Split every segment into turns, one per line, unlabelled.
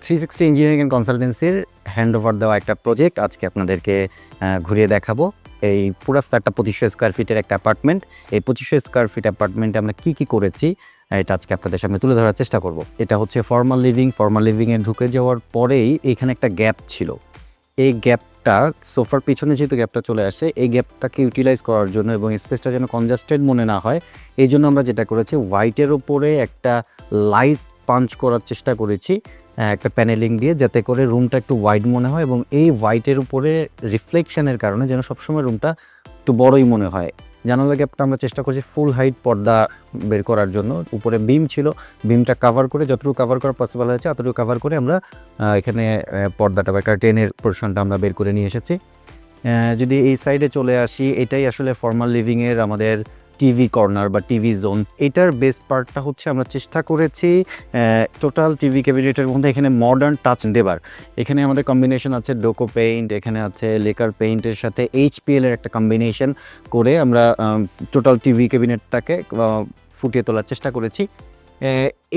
360 engineering and কনসালটেন্সির hand over দেওয়া একটা project আজকে আপনাদেরকে ঘুরিয়ে দেখাবো। এই পুরাস্তা একটা 2500 স্কোয়ার ফিটের একটা অ্যাপার্টমেন্ট। এই 2500 স্কোয়ার ফিট অ্যাপার্টমেন্টে আমরা কী করেছি এটা আজকে আপনাদের সামনে তুলে ধরার চেষ্টা করব। এটা হচ্ছে ফর্মাল লিভিংয়ে ঢুকে যাওয়ার পরেই এখানে একটা গ্যাপ ছিল। এই গ্যাপটা সোফার পিছনে যেহেতু গ্যাপটা চলে আসে, এই গ্যাপটাকে ইউটিলাইজ করার জন্য এবং স্পেসটা যেন কনজাস্টেড মনে না হয়, এই জন্য আমরা যেটা করেছি, হোয়াইটের ওপরে একটা লাইট পাঞ্চ করার চেষ্টা করেছি একটা প্যানেলিং দিয়ে, যাতে করে রুমটা একটু ওয়াইড মনে হয় এবং এই হোয়াইটের উপরে রিফ্লেকশনের কারণে যেন সবসময় রুমটা একটু বড়ই মনে হয়। জানালা গ্যাপটা আমরা চেষ্টা করছি ফুল হাইট পর্দা বের করার জন্য। উপরে বিম ছিল, বিমটা কাভার করে যতটুকু কাভার করা পসিবল হয়েছে ততটুকু কাভার করে আমরা এখানে পর্দাটা বা কার্টেনের পোর্শনটা আমরা বের করে নিয়ে এসেছি। যদি এই সাইডে চলে আসি, এটাই আসলে ফর্মাল লিভিংয়ের আমাদের টিভি কর্নার বা টিভি জোন। এটার বেস্ট পার্টটা হচ্ছে আমরা চেষ্টা করেছি টোটাল টিভি ক্যাবিনেটের মধ্যে এখানে মডার্ন টাচ দেবার। এখানে আমাদের কম্বিনেশন আছে ডোকো পেইন্ট, এখানে আছে লেকার পেইন্টের সাথে HPL এর একটা কম্বিনেশন করে আমরা টোটাল টিভি ক্যাবিনেটটাকে ফুটিয়ে তোলার চেষ্টা করেছি।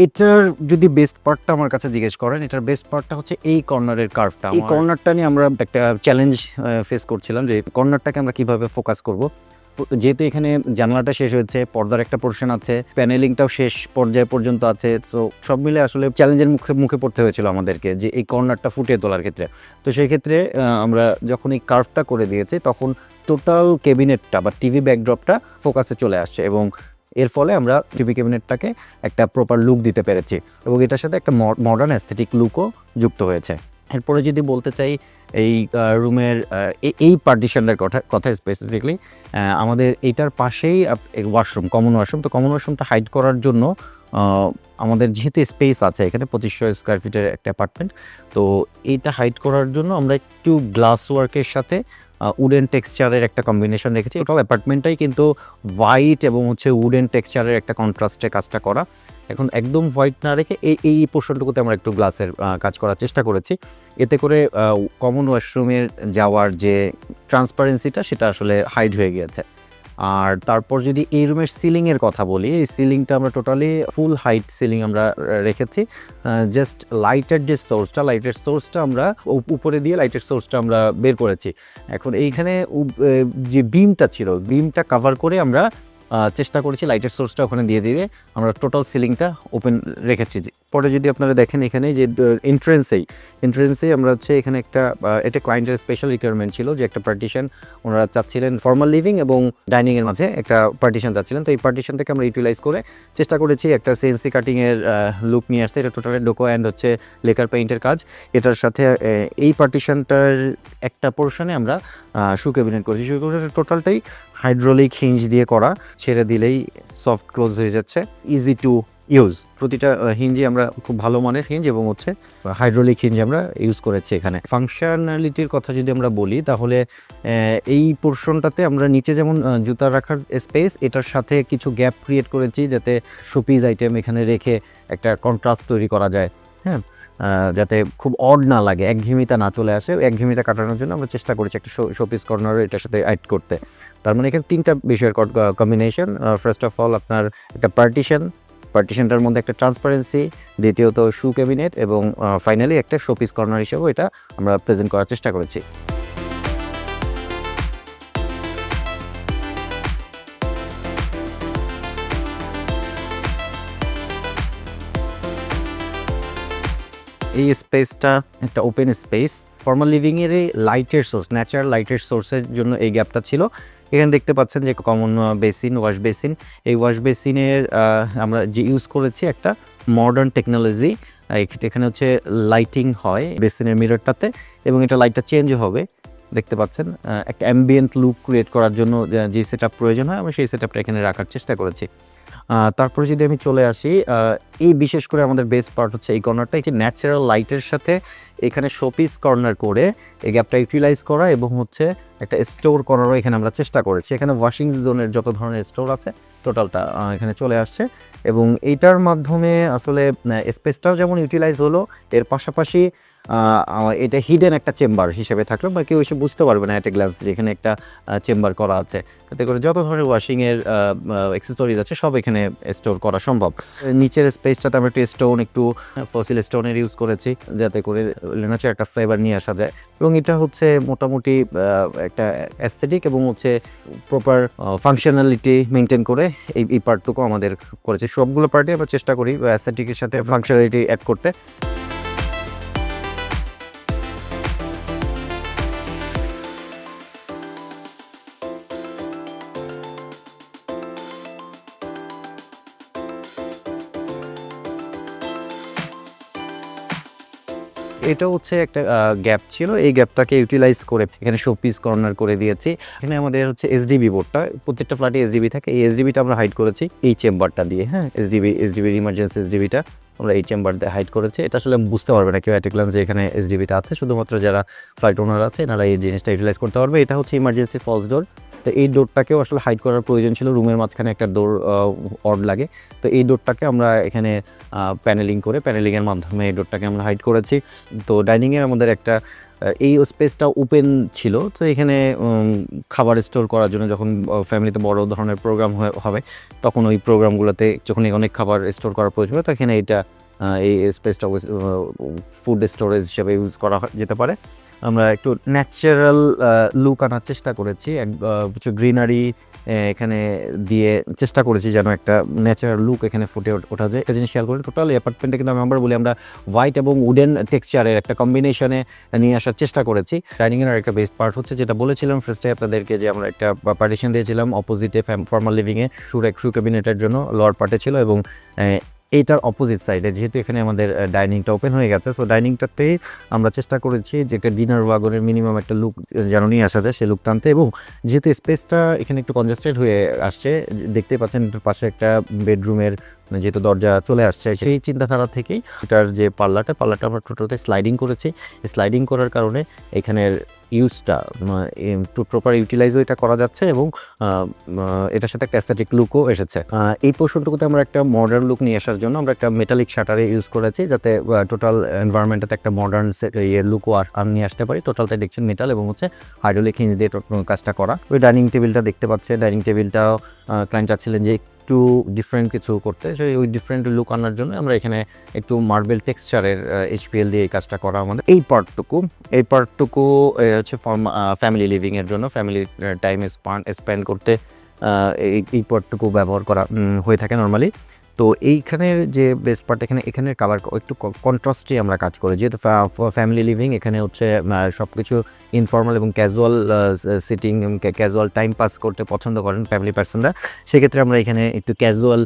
এটার যদি বেস্ট পার্টটা আমার কাছে জিজ্ঞেস করেন, এটার বেস্ট পার্টটা হচ্ছে এই কর্নারের কার্ভটা। এই কর্নারটা নিয়ে আমরা একটা চ্যালেঞ্জ ফেস করছিলাম যে কর্নারটাকে আমরা কিভাবে ফোকাস করব। যেহেতু এখানে জানালাটা শেষ হয়েছে, পর্দার একটা পোর্শন আছে, প্যানেলিংটাও শেষ পর্যায়ে পর্যন্ত আছে, তো সব মিলে আসলে চ্যালেঞ্জের মুখে পড়তে হয়েছিল আমাদেরকে যে এই কর্নারটা ফুটিয়ে তোলার ক্ষেত্রে। তো সেই ক্ষেত্রে আমরা যখন এই কার্ভটা করে দিয়েছি, তখন টোটাল ক্যাবিনেটটা বা টিভি ব্যাকড্রপটা ফোকাসে চলে আসছে এবং এর ফলে আমরা টিভি ক্যাবিনেটটাকে একটা প্রপার লুক দিতে পেরেছি এবং এটার সাথে একটা মডার্ন অ্যাস্থেটিক লুকও যুক্ত হয়েছে। এরপরে যদি বলতে চাই এই রুমের এই পার্টিশনটার কথা স্পেসিফিকলি, আমাদের এইটার পাশেই ওয়াশরুম, কমন ওয়াশরুম। তো কমন ওয়াশরুমটা হাইড করার জন্য আমাদের যেহেতু স্পেস আছে এখানে 2500 স্কোয়ার ফিটের একটা অ্যাপার্টমেন্ট, তো এইটা হাইড করার জন্য আমরা একটু গ্লাস ওয়ার্কের সাথে উডেন টেক্সচারের একটা কম্বিনেশন রেখেছি। টোটাল অ্যাপার্টমেন্টটাই কিন্তু হোয়াইট এবং উডেন টেক্সচারের একটা কন্ট্রাস্টে কাজটা করা। এখন একদম হোয়াইট না রেখে এই পোর্শনটুকুতে আমরা একটু গ্লাসের কাজ করার চেষ্টা করেছি। এতে করে কমন ওয়াশরুমের যাওয়ার যে ট্রান্সপারেন্সিটা সেটা আসলে হাইড হয়ে গিয়েছে। আর তারপর যদি এই রুমের সিলিংয়ের কথা বলি, এই সিলিংটা আমরা টোটালি ফুল হাইট সিলিং আমরা রেখেছি। জাস্ট লাইটের সোর্সটা আমরা উপরে দিয়ে লাইটের সোর্সটা আমরা বের করেছি। এখন এইখানে যে বিমটা ছিল, বিমটা কাভার করে আমরা চেষ্টা করেছি লাইটের সোর্সটা ওখানে দিয়ে আমরা টোটাল সিলিংটা ওপেন রেখেছি। পরে যদি আপনারা দেখেন এখানে যে এন্ট্রেন্সেই আমরা হচ্ছে এখানে এটা ক্লায়েন্টের স্পেশাল রিকোয়ারমেন্ট ছিল যে একটা পার্টিশন ওনারা চাচ্ছিলেন, ফর্মাল লিভিং এবং ডাইনিংয়ের মাঝে একটা পার্টিশন চাচ্ছিলেন। তো এই পার্টিশনটাকে আমরা ইউটিলাইজ করে চেষ্টা করেছি একটা CNC কাটিংয়ের লুক নিয়ে আসতে। এটা টোটালি ডোকো অ্যান্ড হচ্ছে লেকার পেইন্টের কাজ। এটার সাথে এই পার্টিশনটার একটা পোর্শনে আমরা শু ক্যাবিনেট করেছি। শু ক্যাবিনেটের টোটালটাই হাইড্রোলিক হিঞ্জ দিয়ে করা, ছেড়ে দিলেই সফট ক্লোজ হয়ে যাচ্ছে, ইজি টু ইউজ। প্রতিটা হিঞ্জে আমরা খুব ভালো মানের হিঞ্জ এবং হচ্ছে হাইড্রোলিক হিঞ্জ আমরা ইউজ করেছি। এখানে ফাংশনালিটির কথা যদি আমরা বলি, তাহলে এই পোর্শনটাতে আমরা নিচে যেমন জুতা রাখার স্পেস, এটার সাথে কিছু গ্যাপ ক্রিয়েট করেছি যাতে শোপিস আইটেম এখানে রেখে একটা কন্ট্রাস্ট তৈরি করা যায়। হ্যাঁ, যাতে খুব অড না লাগে, একঘেয়েমিতা না চলে আসে। একঘেয়েমিতা কাটানোর জন্য আমরা চেষ্টা করেছি একটা শোপিস কর্নার এটার সাথে অ্যাড করতে। তার মানে এখানে তিনটা বিষয়ের কম্বিনেশন। ফার্স্ট অফ অল আপনার একটা পার্টিশনটার মধ্যে একটা ট্রান্সপারেন্সি, দ্বিতীয়ত শু ক্যাবিনেট এবং ফাইনালি একটা শোপিস কর্নার হিসেবেও এটা আমরা প্রেজেন্ট করার চেষ্টা করেছি। এই স্পেসটা একটা ওপেন স্পেস। ফর্মাল লিভিংয়ের এই লাইটের সোর্স, ন্যাচারাল লাইটের সোর্সের জন্য এই গ্যাপটা ছিল। এখানে দেখতে পাচ্ছেন যে কমন বেসিন, ওয়াশ বেসিন। এই ওয়াশ বেসিনের আমরা যে ইউজ করেছি একটা মডার্ন টেকনোলজি। এখানে হচ্ছে লাইটিং হয় বেসিনের মিররটাতে এবং এটা লাইটটা চেঞ্জ হবে। দেখতে পাচ্ছেন একটা অ্যাম্বিয়েন্ট লুক ক্রিয়েট করার জন্য যে সেট আপ প্রয়োজন হয়, আমরা সেই সেট আপটা এখানে রাখার চেষ্টা করেছি। তারপরে যদি আমি চলে আসি, এই বিশেষ করে আমাদের বেস্ট পার্ট হচ্ছে এই কর্নারটা। একটি ন্যাচারাল লাইটের সাথে এখানে শোপিস কর্নার করে এই গ্যাপটা ইউটিলাইজ করা এবং হচ্ছে একটা স্টোর করারও এখানে আমরা চেষ্টা করেছি। এখানে ওয়াশিং জোনের যত ধরনের স্টোর আছে টোটালটা এখানে চলে আসছে এবং এইটার মাধ্যমে আসলে স্পেসটাও যেমন ইউটিলাইজ হলো, এর পাশাপাশি এটা হিডেন একটা চেম্বার হিসেবে থাকলো, বা কেউ এসে বুঝতে পারবে না একটা গ্লাস যেখানে একটা চেম্বার করা আছে। তাতে করে যত ধরনের ওয়াশিংয়ের অ্যাক্সেসরিজ আছে সব এখানে স্টোর করা সম্ভব। নিচের স্পেসটাতে আমরা একটু স্টোন, একটু ফসিল স্টোনের ইউজ করেছি যাতে করে ন্যাচারাল একটা ফ্লেভার নিয়ে আসা যায় এবং এটা হচ্ছে মোটামুটি একটা অ্যাস্থেটিক এবং হচ্ছে প্রপার ফাংশনালিটি মেনটেন করে এই পার্টটুকু আমাদের করেছে। সবগুলো পার্টে আমরা চেষ্টা করি অ্যাস্থেটিকের সাথে ফাংশনালিটি অ্যাড করতে। এটা হচ্ছে একটা গ্যাপ ছিল, এই গ্যাপটাকে ইউটিলাইজ করে এখানে শোপিস কর্নার করে দিয়েছি। এখানে আমাদের হচ্ছে এসডিবি বোর্ডটা, প্রত্যেকটা ফ্ল্যাটে এসডিবি থাকে, এই এসডিবিটা আমরা হাইড করেছি এই চেম্বারটা দিয়ে। হ্যাঁ, এসডিবির ইমার্জেন্সি এসডিবিটা আমরা এই চেম্বার দিয়ে হাইড করেছি। এটা আসলে বুঝতে পারবে না কেউ অ্যাট এ গ্লান্স যে এখানে এসডিবিটা আছে, শুধুমাত্র যারা ফ্লাইট ওনার আছে এনারা এই জিনিসটা ইউটিলাইজ করতে পারবে। এটা হচ্ছে ইমার্জেন্সি ফলস ডোর। তো এই ডোরটাকেও আসলে হাইড করার প্রয়োজন ছিল, রুমের মাঝখানে একটা ডোর অড লাগে। তো এই ডোরটাকে আমরা এখানে প্যানেলিংয়ের মাধ্যমে এই ডোরটাকে আমরা হাইড করেছি। তো ডাইনিংয়ের আমাদের একটা এই স্পেসটা ওপেন ছিল, তো এখানে খাবার স্টোর করার জন্য যখন ফ্যামিলিতে বড় ধরনের প্রোগ্রাম হবে তখন ওই প্রোগ্রামগুলোতে যখন অনেক খাবার স্টোর করার প্রয়োজন হয় তখন এই স্পেসটা ফুড স্টোরেজ হিসেবে ইউজ করা যেতে পারে। আমরা একটু ন্যাচারাল লুক আনার চেষ্টা করেছি, কিছু গ্রিনারি এখানে দিয়ে চেষ্টা করেছি যেন একটা ন্যাচারাল লুক এখানে ফুটে ওঠা যায়। একটা জিনিস খেয়াল করি, টোটাল অ্যাপার্টমেন্টে কিন্তু আমরা বলি আমরা হোয়াইট এবং উডেন টেক্সচারের একটা কম্বিনেশনে নিয়ে আসার চেষ্টা করেছি। ডাইনিংয়ের একটা বেস্ট পার্ট হচ্ছে যেটা বলেছিলাম ফার্স্টে আপনাদেরকে, যে আমরা একটা পার্টিশন দিয়েছিলাম অপোজিটে ফর্মাল লিভিংয়ে শু ক্যাবিনেটের জন্য লোয়ার পার্টে ছিল, এবং এইটার অপোজিট সাইডে যেহেতু এখানে আমাদের ডাইনিংটা ওপেন হয়ে গেছে, সো ডাইনিংটাতেই আমরা চেষ্টা করেছি যে একটা ডিনার ওয়াগনের মিনিমাম একটা লুক যেন নিয়ে আসা যায়, সেই লুক টানতে। এবং যেহেতু স্পেসটা এখানে একটু কনজেস্টেড হয়ে আসছে, দেখতে পাচ্ছেন পাশে একটা বেডরুমের যেহেতু দরজা চলে আসছে, সেই চিন্তাধারা থেকেই এটার যে পাল্লাটা আমরা টোটালটা স্লাইডিং করেছি। স্লাইডিং করার কারণে এখানের ইউজটা প্রপার ইউটিলাইজও এটা করা যাচ্ছে এবং এটার সাথে একটা অ্যাস্থেটিক লুকও এসেছে। এই পোর্শনটুকুতে আমরা একটা মডার্ন লুক নিয়ে আসার জন্য আমরা একটা মেটালিক শাটারে ইউজ করেছি, যাতে টোটাল এনভায়রনমেন্টটাতে একটা মডার্ন লুকও নিয়ে আসতে পারি। টোটালটাই দেখছেন মেটাল এবং হচ্ছে হাইড্রোলিক হিঞ্জ দিয়ে কাজটা করা। ওই ডাইনিং টেবিলটা দেখতে পাচ্ছে, ডাইনিং টেবিলটাও ক্লায়েন্ট চাচ্ছিলেন যে একটু ডিফারেন্ট কিছু করতে, সেই ওই ডিফারেন্ট লুক আনার জন্য আমরা এখানে একটু মার্বেল টেক্সচারের HPL দিয়ে এই কাজটা করা। আমাদের এই পার্টটুকু হচ্ছে ফ্যামিলি লিভিংয়ের জন্য, ফ্যামিলি টাইম স্পেন্ড করতে এই পার্টটুকু ব্যবহার করা হয়ে থাকে নর্মালি। তো এইখানের যে বেস্ট পার্ট, এখানের কালার একটু কন্ট্রাস্টে আমরা কাজ করি, যেহেতু ফ্যামিলি লিভিং, এখানে হচ্ছে সব কিছু ইনফর্মাল এবং casual sitting, casual time pass করতে পছন্দ করেন ফ্যামিলি পার্সনরা, সেক্ষেত্রে আমরা এখানে একটু ক্যাজুয়াল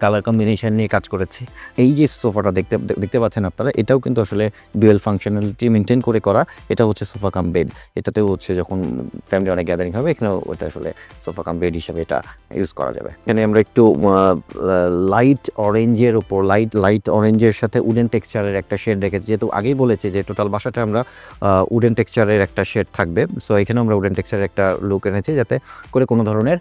কালার কম্বিনেশন নিয়ে কাজ করেছি। এই যে সোফাটা দেখতে পাচ্ছেন আপনারা, এটাও কিন্তু আসলে ডুয়েল ফাংশনালিটি মেনটেন করে করা। এটা হচ্ছে সোফা কাম বেড, এটাতেও হচ্ছে যখন ফ্যামিলি অনেক গ্যাদারিং হবে এখানেও ওটা আসলে সোফা কাম বেড হিসাবে এটা ইউজ করা যাবে। এখানে আমরা একটু লাইট অরেঞ্জের উপর লাইট অরেঞ্জের সাথে উডেন টেক্সচারের একটা শেড রেখেছি, যেহেতু আগেই বলেছি যে টোটাল বাসাটা আমরা উডেন টেক্সচারের একটা শেড থাকবে। সো এখানে আমরা উডেন টেক্সচারের একটা লুক এনেছি যাতে করে কোনো ধরনের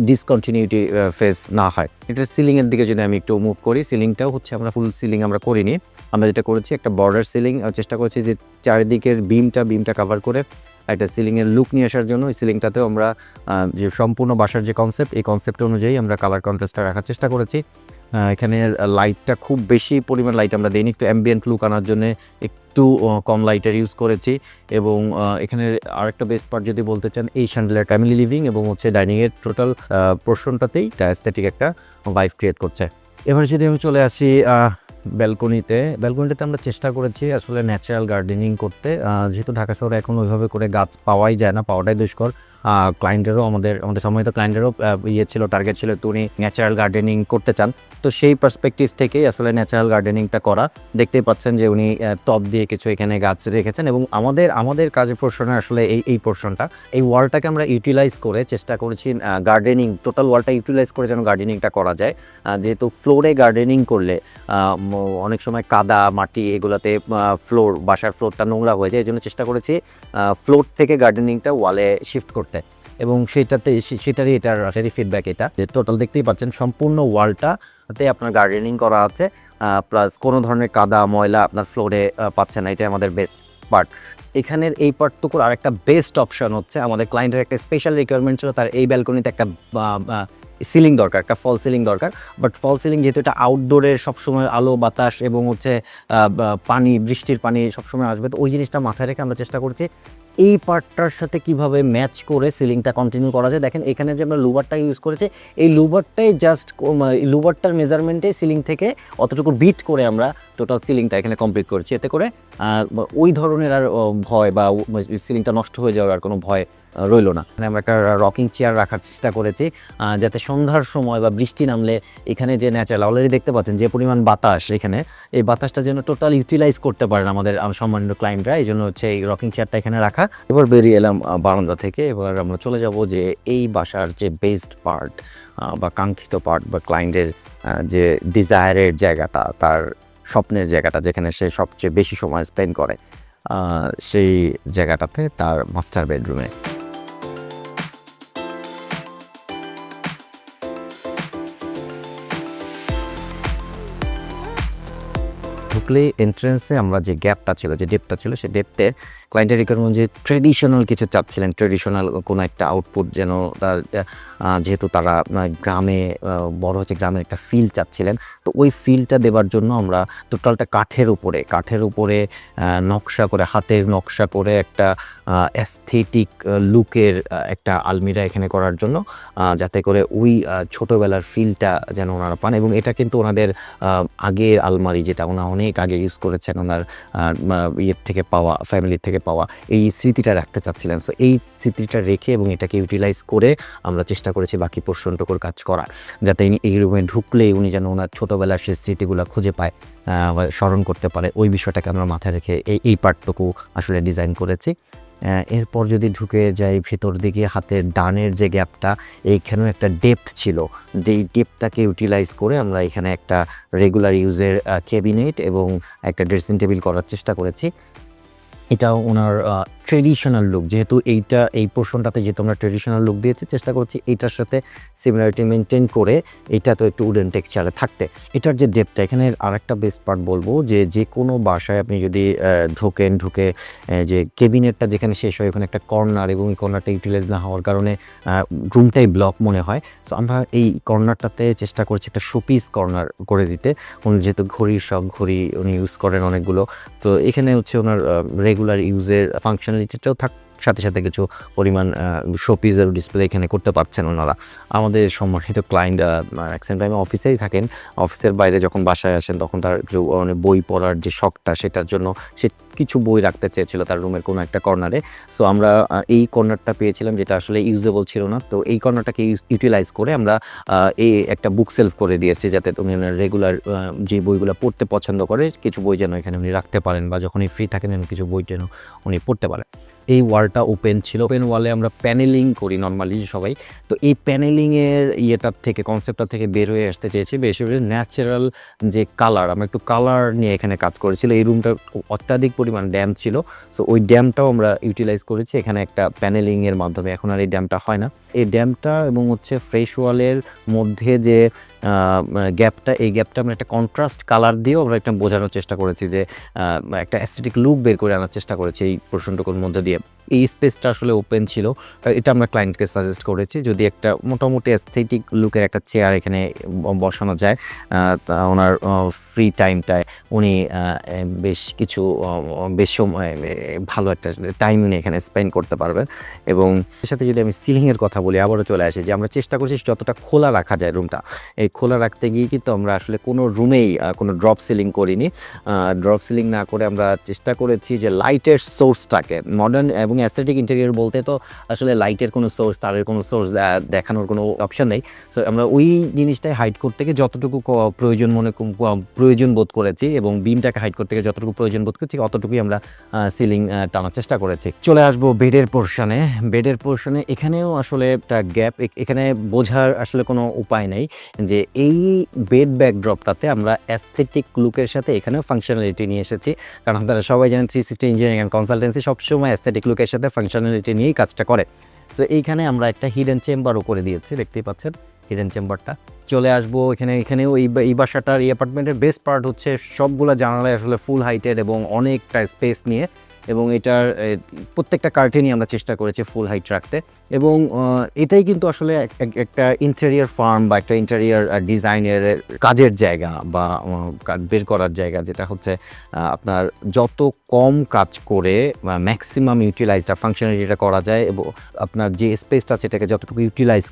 ডিসকন্টিনিউটি ফেস না হয়। এটা সিলিংয়ের দিকে যদি আমি একটু মুভ করি, সিলিংটাও হচ্ছে আমরা ফুল সিলিং আমরা করিনি, আমরা যেটা করেছি একটা বর্ডার সিলিং চেষ্টা করেছি, যে চারিদিকের বিমটা কভার করে একটা সিলিংয়ের লুক নিয়ে আসার জন্য। এই সিলিংটাতেও আমরা যে সম্পূর্ণ বাসার যে কনসেপ্ট, এই কনসেপ্ট অনুযায়ী আমরা কালার কন্ট্রাস্টটা রাখার চেষ্টা করেছি। এখানে লাইটটা খুব বেশি পরিমাণ লাইট আমরা দিইনি, একটু অ্যাম্বিয়েন্ট লুক আনার জন্য একটু কম লাইটের ইউজ করেছি। এবং এখানে আরেকটা বেস্ট পার্ট যদি বলতে চান, এই শ্যান্ডেলিয়ার ফ্যামিলি লিভিং এবং হচ্ছে ডাইনিংয়ের টোটাল পোর্শনটাতেই অ্যাস্থেটিক একটা ভাইব ক্রিয়েট করছে। এবার যদি আমি চলে আসি ব্যালকনিতে আমরা চেষ্টা করেছি আসলে ন্যাচারাল গার্ডেনিং করতে, যেহেতু ঢাকা শহরে এখন ওইভাবে করে গাছ পাওয়াই যায় না, পাওয়াটাই দুষ্কর। ক্লায়েন্টেরও আমাদের সম্মানিত ক্লায়েন্টেরও ছিল, টার্গেট ছিল উনি ন্যাচারাল গার্ডেনিং করতে চান। তো সেই পার্সপেক্টিভ থেকেই আসলে ন্যাচারাল গার্ডেনিংটা করা। দেখতেই পাচ্ছেন যে উনি টব দিয়ে কিছু এখানে গাছ রেখেছেন, এবং আমাদের কাজের পোর্শনে আসলে এই পোর্শনটা, এই ওয়ালটাকে আমরা ইউটিলাইজ করে চেষ্টা করেছি টোটাল ওয়ালটা ইউটিলাইজ করে যেন গার্ডেনিংটা করা যায়। যেহেতু ফ্লোরে গার্ডেনিং করলে অনেক সময় কাদা মাটি এগুলোতে বাসার ফ্লোরটা নোংরা হয়ে যায়, এই জন্য চেষ্টা করেছি ফ্লোর থেকে গার্ডেনিংটা ওয়ালে শিফট করতে, এবং সেটারই এটারই ফিডব্যাক। এটা যে টোটাল দেখতেই পাচ্ছেন সম্পূর্ণ ওয়ালটাতে আপনার গার্ডেনিং করা আছে, প্লাস কোনো ধরনের কাদা ময়লা আপনার ফ্লোরে পাচ্ছেন না। এটাই আমাদের বেস্ট পার্ট। এখানের এই পার্টটুকুর আরেকটা বেস্ট অপশন হচ্ছে, আমাদের ক্লায়েন্টের একটা স্পেশাল রিকোয়ারমেন্ট ছিল, তার এই ব্যালকনিতে একটা সিলিং দরকার, একটা ফল সিলিং দরকার। বাট ফল সিলিং যেহেতু এটা আউটডোরের সবসময় আলো বাতাস এবং হচ্ছে পানি, বৃষ্টির পানি সবসময় আসবে, তো ওই জিনিসটা মাথায় রেখে আমরা চেষ্টা করছি এই পার্টটার সাথে কিভাবে ম্যাচ করে সিলিংটা কন্টিনিউ করা যায়। দেখেন এখানে যে আমরা লুবারটা ইউজ করেছি, এই লুবারটাই জাস্ট লুবারটার মেজারমেন্টে সিলিং থেকে অতটুকু বিট করে আমরা টোটাল সিলিংটা এখানে কমপ্লিট করেছি। এতে করে ওই ধরনের আর ভয় বা সিলিংটা নষ্ট হয়ে যাওয়ার আর কোনো ভয় রইল না। আমরা একটা রকিং চেয়ার রাখার চেষ্টা করেছি, যাতে সন্ধ্যার সময় বা বৃষ্টি নামলে এখানে যে ন্যাচারাল অলরেডি দেখতে পাচ্ছেন যে পরিমাণ বাতাস এখানে, এই বাতাসটা যেন টোটাল ইউটিলাইজ করতে পারেন আমাদের সম্মানিত ক্লায়েন্টরা, এই জন্য হচ্ছে এই রকিং চেয়ারটা এখানে রাখা। এবার বেরিয়ে এলাম বারান্দা থেকে। এবার আমরা চলে যাব যে এই বাসার যে বেস্ট পার্ট বা কাঙ্ক্ষিত পার্ট বা ক্লায়েন্টের যে ডিজায়ারের জায়গাটা, তার স্বপ্নের জায়গাটা, যেখানে সে সবচেয়ে বেশি সময় স্পেন্ড করে, সেই জায়গাটাতে তার মাস্টার বেডরুমে। ঢুকলেই এন্ট্রেন্সে আমরা যে গ্যাপটা ছিল, যে ডেপটা ছিল, সেই ডেপতে ক্লায়েন্টের রিকোয়ারমেন্ট যে ট্রেডিশনাল কিছু চাচ্ছিলেন, ট্রেডিশনাল কোনো একটা আউটপুট যেন তার, যেহেতু তারা গ্রামে বড় হচ্ছে, গ্রামের একটা ফিল চাচ্ছিলেন, তো ওই ফিলটা দেওয়ার জন্য আমরা টোটালটা কাঠের উপরে নকশা করে, হাতের নকশা করে একটা অ্যাস্থেটিক লুকের একটা আলমিরা এখানে করার জন্য, যাতে করে ওই ছোটোবেলার ফিলটা যেন ওনারা পান। এবং এটা কিন্তু ওনাদের আগের আলমারি, যেটা ওনারা অনেক আগে ইউজ করেছেন, ওনার ইয়ের থেকে পাওয়া, ফ্যামিলির থেকে পাওয়া, এই স্মৃতিটা রাখতে চাচ্ছিলেন। সো এই স্মৃতিটা রেখে এবং এটাকে ইউটিলাইজ করে আমরা চেষ্টা করেছি বাকি পোর্শনটুকুর কাজ করা, যাতে এই রুমে ঢুকলেই উনি যেন ওনার ছোটোবেলার সেই স্মৃতিগুলো খুঁজে পায়, স্মরণ করতে পারে। ওই বিষয়টাকে আমরা মাথায় রেখে এই পার্টটুকু আসলে ডিজাইন করেছি। এরপর যদি ঢুকে যাই ভেতর দিকে, হাতের ডানের যে গ্যাপটা, এইখানেও একটা ডেপথ ছিল, যেই ডেপথটাকে ইউটিলাইজ করে আমরা এখানে একটা রেগুলার ইউজের ক্যাবিনেট এবং একটা ড্রেসিং টেবিল করার চেষ্টা করেছি। এটাও ওনার ট্রেডিশনাল লুক, যেহেতু এই পোর্শনটাতে যেহেতু আমরা ট্রেডিশনাল লুক দিয়েছি, চেষ্টা করছি এইটার সাথে সিমিলারিটি মেনটেন করে এটা তো একটু উডেন টেক্সচারে থাকতে। এটার যে ডেপটা, এখানে আরেকটা বেস্ট পার্ট বলবো, যে কোনো বাসায় আপনি যদি ঢুকে যে কেবিনেটটা যেখানে শেষ হয়, ওখানে একটা কর্নার, এবং এই কর্নারটা ইউটিলাইজ না হওয়ার কারণে রুমটাই ব্লক মনে হয়। সো আমরা এই কর্নারটাতে চেষ্টা করছি একটা শোপিস কর্নার করে দিতে। উনি যেহেতু ঘড়ি উনি ইউজ করেন অনেকগুলো, তো এখানে হচ্ছে ওনার রেগুলার ইউজের ফাংশনালিটিটাও সাথে সাথে কিছু পরিমাণ শোপিসের ডিসপ্লে এখানে করতে পারছেন ওনারা। আমাদের সম্মানিত ক্লায়েন্ট ম্যাক্সিমাম টাইমে অফিসেই থাকেন, অফিসের বাইরে যখন বাসায় আসেন তখন তার বই পড়ার যে শখটা, সেটার জন্য সে কিছু বই রাখতে চেয়েছিল তার রুমের কোনো একটা কর্নারে। সো আমরা এই কর্নারটা পেয়েছিলাম যেটা আসলে ইউজেবল ছিল না, তো এই কর্নারটাকে ইউটিলাইজ করে আমরা এই একটা বুক সেলফ করে দিয়েছি, যাতে উনি রেগুলার যে বইগুলো পড়তে পছন্দ করে, কিছু বই যেন এখানে উনি রাখতে পারেন, বা যখনই ফ্রি থাকেন কিছু বই যেন উনি পড়তে পারেন। এই ওয়ালটা ওপেন ছিল, ওপেন ওয়ালে আমরা প্যানেলিং করি নর্মালি সবাই, তো এই প্যানেলিংয়ের ইয়েটার থেকে, কনসেপ্টটা থেকে বের হয়ে আসতে চেয়েছি, বেশি করে ন্যাচারাল যে কালার, আমরা একটু কালার নিয়ে এখানে কাজ করেছিল। এই রুমটা অত্যাধিক পরিমাণ ড্যাম ছিল, সো ওই ড্যামটাও আমরা ইউটিলাইজ করেছি এখানে একটা প্যানেলিংয়ের মাধ্যমে। এখন আর এই ড্যামটা হয় না, এই ড্যামটা এবং হচ্ছে ফ্রেশ ওয়ালের মধ্যে যে গ্যাপটা, এই গ্যাপটা আমরা একটা কন্ট্রাস্ট কালার দিয়েও আমরা একটা বোঝানোর চেষ্টা করেছি, যে একটা অ্যাস্থেটিক লুক বের করে আনার চেষ্টা করেছি এই পোর্শনটুকুর মধ্যে দিয়ে। এই স্পেসটা আসলে ওপেন ছিল, এটা আমরা ক্লায়েন্টকে সাজেস্ট করেছি, যদি একটা মোটামুটি অ্যাস্থেটিক লুকের একটা চেয়ার এখানে বসানো যায়, ওনার ফ্রি টাইমটায় উনি বেশ সময় ভালো একটা টাইম উনি এখানে স্পেন্ড করতে পারবেন। এবং এর সাথে যদি আমি সিলিংয়ের কথা বলি, আবারও চলে আসি যে আমরা চেষ্টা করছি যতটা খোলা রাখা যায় রুমটা। এই খোলা রাখতে গিয়ে কিন্তু আমরা আসলে কোনো রুমেই কোনো ড্রপ সিলিং করিনি। ড্রপ সিলিং না করে আমরা চেষ্টা করেছি যে লাইটের সোর্সটাকে, মডার্ন এবং অ্যাস্থেটিক ইন্টেরিয়র বলতে তো আসলে লাইটের কোনো সোর্স, তারের কোনো সোর্স দেখানোর কোনো অপশন নেই। সো আমরা ওই জিনিসটাই হাইড করতে গিয়ে যতটুকু প্রয়োজন বোধ করেছি এবং বিমটাকে হাইড করতে গিয়ে যতটুকু প্রয়োজন বোধ করেছি অতটুকুই আমরা সিলিং টানার চেষ্টা করেছি। চলে আসবো বেডের পোর্শনে। এখানেও আসলে একটা গ্যাপ, এখানে বোঝার আসলে কোনো উপায় নেই যে এই বেড ব্যাকড্রপটাতে আমরা অ্যাস্থেটিক লুকের সাথে এখানেও ফাংশনালিটি নিয়ে এসেছি। কারণ আপনারা সবাই জানেন 360 ইঞ্জিনিয়ারিং অ্যান্ড কনসালটেন্সি সবসময় অ্যাস্থেটিক লুকের সাথে ফাংশনালিটি নিয়েই কাজটা করে। তো এইখানে আমরা একটা হিডেন চেম্বারও করে দিয়েছি, দেখতেই পাচ্ছেন হিডেন চেম্বারটা। চলে আসবো এখানেও এই বাসাটার এই অ্যাপার্টমেন্টের বেস্ট পার্ট হচ্ছে সবগুলো জানালায় আসলে ফুল হাইটেড এবং অনেকটা স্পেস নিয়ে, এবং এটার প্রত্যেকটা কার্টেনই আমরা চেষ্টা করেছি ফুল হাইট রাখতে। এবং এটাই কিন্তু আসলে একটা ইন্টেরিয়ার ফার্ম বা একটা ইন্টেরিয়ার ডিজাইনের কাজের জায়গা বা বের করার জায়গা, যেটা হচ্ছে আপনার যত কম কাজ করে ম্যাক্সিমাম ইউটিলাইজটা ফাংশনালিটিটা করা যায় এবং আপনার যে স্পেসটা সেটাকে যতটুকু ইউটিলাইজ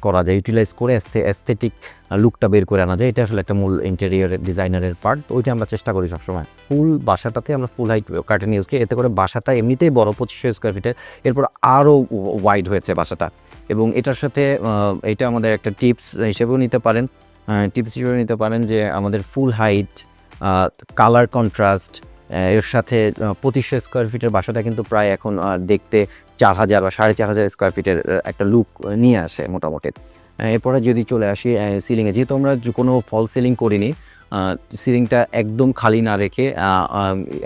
করে অ্যাস্থেটিক লুকটা বের করে আনা যায়। এটা আসলে একটা মূল ইন্টেরিয়র ডিজাইনারের পার্ট, ওইটা আমরা চেষ্টা করি সবসময়। ফুল বাসাটাতে আমরা ফুল হাইট কার্টেন ইউজ করি, এতে করে বাসাটা এমনিতেই বড় 2500 স্কোয়ার ফিটের, এরপর আরও ওয়াইড হয়েছে বাসাটা। এবং এটার সাথে এটা আমাদের একটা টিপস হিসেবেও নিতে পারেন যে আমাদের ফুল হাইট, কালার কন্ট্রাস্ট, এর সাথে 2500 স্কোয়ার ফিটের বাসাটা কিন্তু প্রায় এখন দেখতে 4000 বা 4500 স্কোয়ার ফিটের একটা লুক নিয়ে আসে মোটামুটি। এরপরে যদি চলে আসি সিলিংয়ে, যেহেতু আমরা কোনো ফল সিলিং করিনি, সিলিংটা একদম খালি না রেখে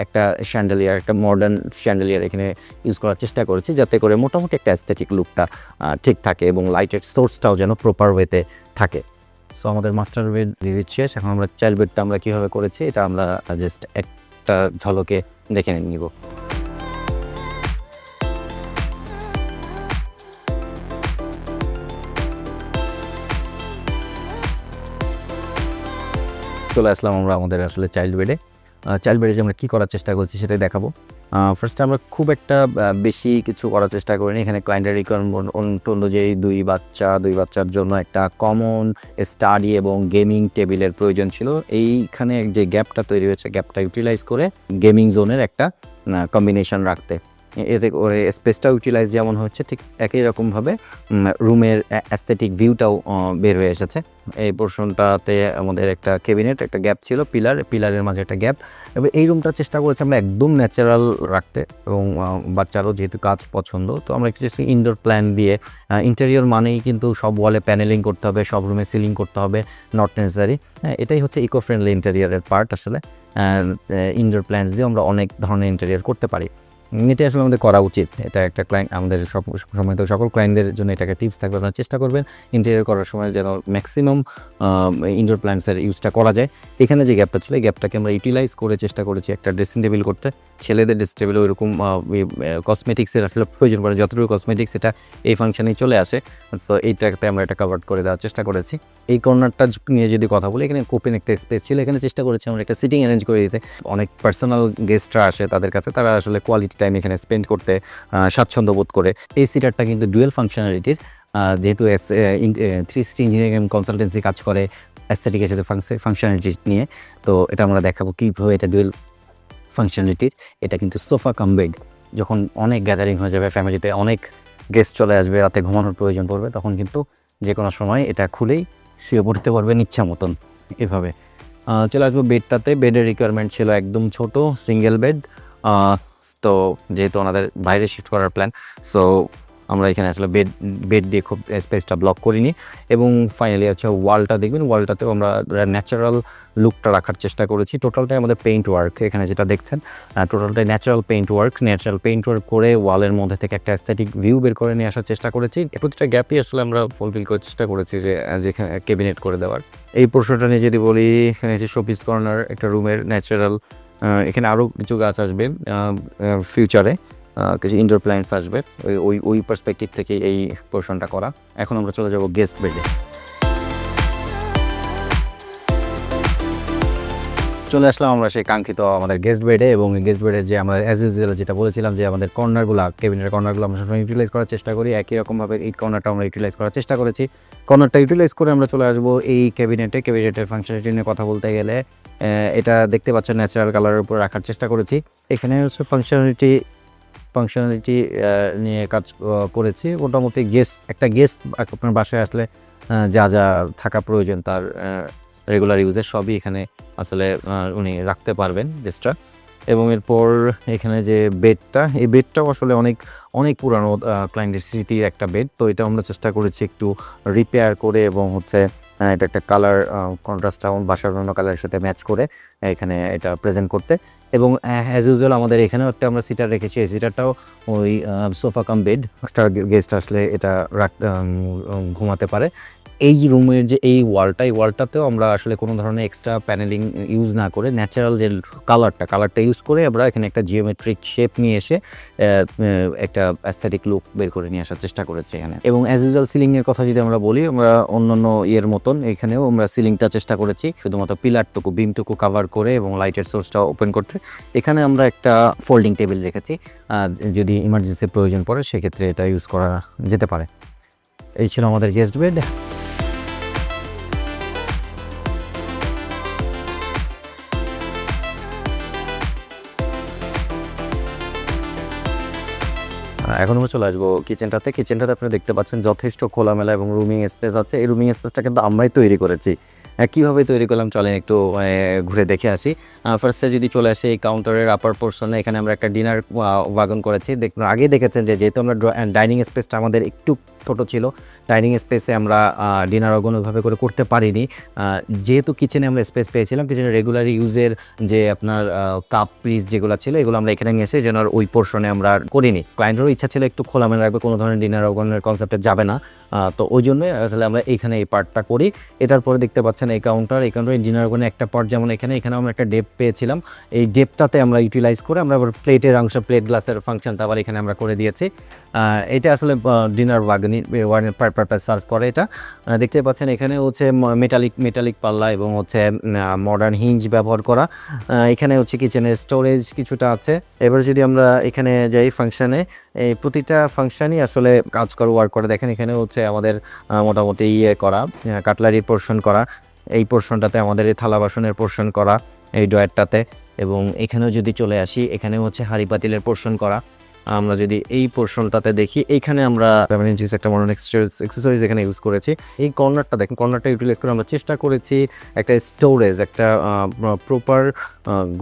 একটা শ্যান্ডেলিয়ার, একটা মডার্ন শ্যান্ডেলিয়ার এখানে ইউজ করার চেষ্টা করেছি, যাতে করে মোটামুটি একটা অ্যাস্থেটিক লুকটা ঠিক থাকে এবং লাইটের সোর্সটাও যেন প্রপার ওয়েতে থাকে। সো আমাদের মাস্টার বেড ভিজিট শেষ, এখন আমরা চাইল্ড বেডটা আমরা কীভাবে করেছি এটা আমরা জাস্ট একটা ঝলকে দেখে নিব। চলে আসলাম আমরা আমাদের আসলে চাইল্ড বেডে যে আমরা কী করার চেষ্টা করছি সেটাই দেখাবো। ফার্স্টে আমরা খুব একটা বেশি কিছু করার চেষ্টা করিনি। এখানে ক্লায়েন্টের রিকোয়ারমেন্ট অনুযায়ী দুই বাচ্চার জন্য একটা কমন স্টাডি এবং গেমিং টেবিলের প্রয়োজন ছিল। এইখানে যে গ্যাপটা তৈরি হয়েছে, গ্যাপটা ইউটিলাইজ করে গেমিং জোনের একটা কম্বিনেশন রাখতে, এতে করে স্পেসটা ইউটিলাইজ যেমন হচ্ছে ঠিক একই রকমভাবে রুমের অ্যাস্থেটিক ভিউটাও বের হয়ে এসেছে। এই পোর্শনটাতে আমাদের একটা ক্যাবিনেট, একটা গ্যাপ ছিল, পিলারের মাঝে একটা গ্যাপ, এবং এই রুমটা চেষ্টা করেছি আমরা একদম ন্যাচারাল রাখতে, এবং বাচ্চারও যেহেতু কাজ পছন্দ, তো আমরা কিছু ইনডোর প্ল্যান দিয়ে, ইন্টেরিয়র মানেই কিন্তু সব ওয়ালে প্যানেলিং করতে হবে, সব রুমে সিলিং করতে হবে, নট নেসেসারি। এটাই হচ্ছে ইকো ফ্রেন্ডলি ইন্টেরিয়রের পার্ট। আসলে ইনডোর প্ল্যান্স দিয়ে আমরা অনেক ধরনের ইন্টেরিয়র করতে পারি, এটা আসলে আমাদের করা উচিত। এটা একটা ক্লায়েন্ট, আমাদের সময় তো সকল ক্লায়েন্টদের জন্য এটাকে টিপস থাকবে, আপনারা চেষ্টা করবেন ইন্টেরিয়র করার সময় যেন ম্যাক্সিমাম ইনডোর প্ল্যান্টসের ইউজটা করা যায়। এখানে যে গ্যাপটা ছিল এই গ্যাপটাকে আমরা ইউটিলাইজ করে চেষ্টা করেছি একটা ড্রেসিং টেবিল করতে। ছেলেদের ড্রেসিং টেবিলে ওইরকম কসমেটিক্সের আসলে প্রয়োজন পড়ে, যতটুকু কসমেটিক্স এটা এই ফাংশনেই চলে আসে। সো এইটাতে আমরা এটা কভার করে দেওয়ার চেষ্টা করেছি। এই কর্নারটা নিয়ে যদি কথা বলি, এখানে ওপেন একটা স্পেস ছিল, এখানে চেষ্টা করেছি আমরা একটা সিটিং অ্যারেঞ্জ করে দিতে। অনেক পার্সোনাল গেস্টরা আসে, তাদের কাছে তারা আসলে কোয়ালিটি টাইম এখানে স্পেন্ড করতে স্বাচ্ছন্দ্য বোধ করে। এই সিটারটা কিন্তু ডুয়েল ফাংশনালিটির, যেহেতু 360 ইঞ্জিনিয়ারিং কনসালটেন্সি কাজ করে অ্যাস্থেটিকের সাথে ফাংশনালিটি নিয়ে, তো এটা আমরা দেখাবো কীভাবে এটা ডুয়েল ফাংশনালিটির। এটা কিন্তু সোফা কাম বেড, যখন অনেক গ্যাদারিং হয়ে যাবে, ফ্যামিলিতে অনেক গেস্ট চলে আসবে, রাতে ঘুমানোর প্রয়োজন পড়বে, তখন কিন্তু যে কোনো সময় এটা খুলেই শুয়ে পড়তে পারবেন ইচ্ছা মতন। এভাবে চলে আসবো বেডটাতে। বেডের রিকোয়ারমেন্ট ছিল একদম ছোট সিঙ্গেল বেড, তো যেহেতু ওনাদের বাইরে শিফট করার প্ল্যান, সো আমরা এখানে আসলে বেড দিয়ে খুব স্পেসটা ব্লক করিনি। এবং ফাইনালি হচ্ছে ওয়ালটা দেখবেন, ওয়ালটাতেও আমরা ন্যাচারাল লুকটা রাখার চেষ্টা করেছি। টোটালটাই আমাদের পেইন্ট ওয়ার্ক, এখানে যেটা দেখছেন টোটালটাই ন্যাচারাল পেইন্ট ওয়ার্ক করে ওয়ালের মধ্যে থেকে একটা অ্যাস্থেটিক ভিউ বের করে নিয়ে আসার চেষ্টা করেছি। প্রতিটা গ্যাপই আসলে আমরা ফুলফিল করার চেষ্টা করেছি, যে যেখানে ক্যাবিনেট করে দেওয়ার। এই প্রশ্নটা নিয়ে যদি বলি, এখানে হচ্ছে শোপিস কর্নার একটা রুমের ন্যাচারাল, এখানে আরও কিছু গাছ আসবে ফিউচারে, কিছু ইনডোর প্ল্যান্টস আসবে, ওই পার্সপেক্টিভ থেকে এই পোর্শনটা করা। এখন আমরা চলে যাব গেস্ট বেডে। চলে আসলাম আমরা সেই কাঙ্ক্ষিত আমাদের গেস্ট বেডে, এবং গেস্ট বেডে যে আমরা অ্যাজ ইউজুয়াল যেটা বলেছিলাম যে আমাদের কর্নারগুলো, ক্যাবিনেটের কর্নারগুলো আমরা সবসময় ইউটিলাইজ করার চেষ্টা করি, একই রকমভাবে এই কর্নারটা আমরা ইউটিলাইজ করার চেষ্টা করেছি। কর্নারটা ইউটিলাইজ করে আমরা চলে আসবো এই ক্যাবিনেটের ফাংশনালিটি নিয়ে কথা বলতে গেলে, এটা দেখতে পাচ্ছেন ন্যাচারাল কালারের উপর রাখার চেষ্টা করেছি। এখানে হচ্ছে ফাংশনালিটি ফাংশনালিটি নিয়ে কাজ করেছি। মোটামুটি একটা গেস্ট আপনার বাসায় আসলে যা যা থাকা প্রয়োজন তার রেগুলার ইউজের সবই এখানে আসলে উনি রাখতে পারবেন গেস্টরা। এবং এরপর এখানে যে বেডটা, এই বেডটাও আসলে অনেক পুরানো ক্লায়েন্টের স্মৃতির একটা বেড। তো এটা আমরা চেষ্টা করেছি একটু রিপেয়ার করে এবং হচ্ছে এটা একটা কালার কন্ট্রাস্টটা বাসার অন্য কালারের সাথে ম্যাচ করে এখানে এটা প্রেজেন্ট করতে। এবং অ্যাজ ইউজুয়াল আমাদের এখানেও একটা আমরা সিটার রেখেছি। এই সিটারটাও ওই সোফা কাম বেড, গেস্ট আসলে এটা ঘুমাতে পারে। এই রুমের যে এই ওয়ালটাতেও আমরা আসলে কোনো ধরনের এক্সট্রা প্যানেলিং ইউজ না করে ন্যাচারাল যে কালারটা ইউজ করে আমরা এখানে একটা জিওমেট্রিক শেপ নিয়ে এসে একটা অ্যাস্থেটিক লুক বের করে নিয়ে আসার চেষ্টা করেছি এখানে। এবং অ্যাজ ইউজুয়াল সিলিংয়ের কথা যদি আমরা বলি, আমরা অন্যান্য ইয়ের মতন এখানেও আমরা সিলিংটা চেষ্টা করেছি শুধুমাত্র বিমটুকু কাভার করে এবং লাইটের সোর্সটা ওপেন করতে। এখানে আমরা একটা ফোল্ডিং টেবিল রেখেছি, যদি ইমার্জেন্সি প্রয়োজন পড়ে সেক্ষেত্রে এটা ইউজ করা যেতে পারে। এই ছিল আমাদের গেস্ট বেড। এখন আমরা চলে আসবো কিচেনটাতে। আপনারা দেখতে পাচ্ছেন যথেষ্ট খোলামেলা এবং রুমিং স্পেস আছে। এই রুমিং স্পেসটা কিন্তু আমরাই তৈরি করেছি। কীভাবে তৈরি করলাম চলেন একটু ঘুরে দেখে আসি। ফার্স্টে যদি চলে আসি এই কাউন্টারের আপার পোর্শনে, এখানে আমরা একটা ডিনার ওয়াগন করেছি। আগেই দেখেছেন যেহেতু আমরা ডাইনিং স্পেসটা আমাদের একটু ছোটো ছিল, ডাইনিং স্পেসে আমরা ডিনার ওয়াগন ওইভাবে করে করতে পারিনি। যেহেতু কিচেনে আমরা স্পেস পেয়েছিলাম, কিচেনের রেগুলার ইউজের যে আপনার কাপ পিস যেগুলো ছিল এগুলো আমরা এখানে নিয়ে এসে যেন ওই পোর্শনে আমরা করিনি। ক্লায়েন্টেরও ইচ্ছা ছিল একটু খোলামেলা রাখবে, কোনো ধরনের ডিনার ওয়াগনের কনসেপ্টে যাবে না। তো ওই জন্যই আসলে আমরা এইখানে এই পার্টটা করি। এটার পরে দেখতে পাচ্ছেন এই কাউন্টার ডিনার ওয়াগনে একটা পার্ট যেমন এখানে আমরা একটা ডেপ পেয়েছিলাম। এই ডেপটাতে আমরা ইউটিলাইজ করে আমরা আবার প্লেটের অংশ, প্লেট গ্লাসের ফাংশনটা আবার এখানে আমরা করে দিয়েছি। এটা আসলে ডিনার ওয়াগনের পারপাস সার্ভ করে। এটা দেখতে পাচ্ছেন এখানে হচ্ছে মেটালিক পাল্লা এবং হচ্ছে মডার্ন হিঞ্জ ব্যবহার করা। এখানে হচ্ছে কিচেনের স্টোরেজ কিছুটা আছে। এবার যদি আমরা এখানে যাই ফাংশনে, এই প্রতিটা ফাংশনই আসলে ওয়ার্ক করে। দেখেন এখানে হচ্ছে আমাদের মোটামুটি করা কাটলারির পোর্শন করা, এই পোর্শনটাতে আমাদের এই থালা বাসনের পোর্শন করা এই ড্রয়ারটাতে। এবং এখানেও যদি চলে আসি, এখানে হচ্ছে হাঁড়ি পাতিলের পোর্শন করা। আমরা যদি এই পোর্শনটাতে দেখি, এইখানে আমরা 7 ইঞ্চিস একটা মডার্ন অ্যাক্সেসরিজ এখানে ইউজ করেছি। এই কর্নারটা দেখেন, কর্নারটা ইউটিলাইজ করে আমরা চেষ্টা করেছি একটা স্টোরেজ, একটা প্রপার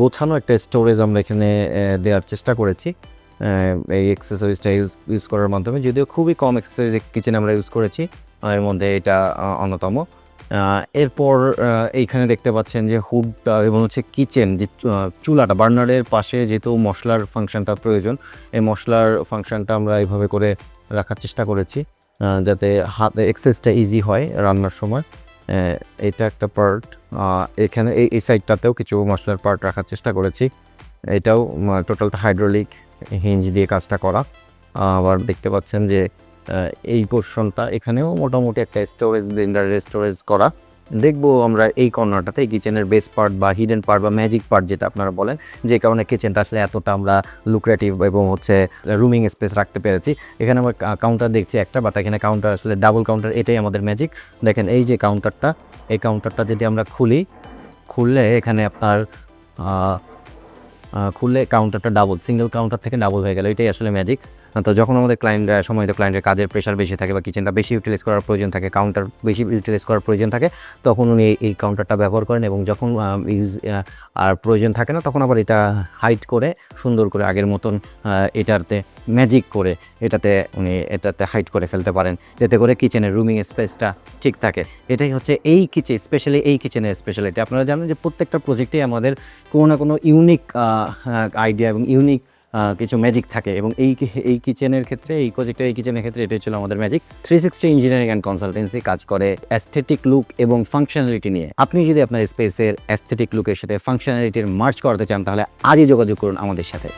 গোছানো একটা স্টোরেজ আমরা এখানে দেওয়ার চেষ্টা করেছি এই অ্যাক্সেসরিজটা ইউজ করার মাধ্যমে। যদিও খুবই কম অ্যাক্সেসরিজ কিচেনে আমরা ইউজ করেছি, এর মধ্যে এটা অন্যতম। এরপর এইখানে দেখতে পাচ্ছেন যে হুড এবং হচ্ছে কিচেন যে চুলাটা, বার্নারের পাশে যেহেতু মশলার ফাংশনটা প্রয়োজন, এই মশলার ফাংশনটা আমরা এইভাবে করে রাখার চেষ্টা করেছি যাতে হাতে এক্সেসটা ইজি হয় রান্নার সময়। এটা একটা পার্ট। এখানে এই সাইডটাতেও কিছু মশলার পার্ট রাখার চেষ্টা করেছি। এটাও টোটালটা হাইড্রোলিক হিঞ্জ দিয়ে কাজটা করা। আবার দেখতে পাচ্ছেন যে এই পোর্শনটা এখানেও মোটামুটি একটা স্টোরেজ, ব্লেন্ডারের স্টোরেজ করা। দেখবো আমরা এই কর্নারটাতে কিচেনের বেস পার্ট বা হিডেন পার্ট বা ম্যাজিক পার্ট যেটা আপনারা বলেন, যে কারণে কিচেনটা আসলে এতটা আমরা লুক্রেটিভ এবং হচ্ছে রুমিং স্পেস রাখতে পেরেছি। এখানে আমরা কাউন্টার দেখছি একটা, বাট এখানে কাউন্টার আসলে ডাবল কাউন্টার, এটাই আমাদের ম্যাজিক। দেখেন এই যে কাউন্টারটা, এই কাউন্টারটা যদি আমরা খুললে এখানে আপনার খুললে কাউন্টারটা সিঙ্গেল কাউন্টার থেকে ডাবল হয়ে গেল, এটাই আসলে ম্যাজিক। তো যখন আমাদের ক্লায়েন্টের কাজের প্রেশার বেশি থাকে বা কিচেনটা বেশি ইউটিলাইজ করার প্রয়োজন থাকে, কাউন্টার বেশি ইউটিলাইজ করার প্রয়োজন থাকে, তখন উনি এই কাউন্টারটা ব্যবহার করেন। এবং যখন আর প্রয়োজন থাকে না, তখন আবার এটা হাইট করে সুন্দর করে আগের মতন এটাতে ম্যাজিক করে উনি এটাতে হাইট করে ফেলতে পারেন, যাতে করে কিচেনের রুমিং স্পেসটা ঠিক থাকে। এটাই হচ্ছে এই স্পেশালি এই কিচেনের স্পেশালিটি। আপনারা জানেন যে প্রত্যেকটা প্রজেক্টেই আমাদের কোনো না কোনো ইউনিক আইডিয়া এবং ইউনিক কিছু ম্যাজিক থাকে, এবং এই কিচেনের ক্ষেত্রে, এই কিচেনের ক্ষেত্রে এটাই ছিল আমাদের ম্যাজিক। 360 ইঞ্জিনিয়ারিং অ্যান্ড কনসালটেন্সি কাজ করে অ্যাস্থেটিক লুক এবং ফাংশনালিটি নিয়ে। আপনি যদি আপনার স্পেসের অ্যাস্থেটিক লুকের সাথে ফাংশনালিটির মার্চ করাতে চান, তাহলে আজই যোগাযোগ করুন আমাদের সাথে।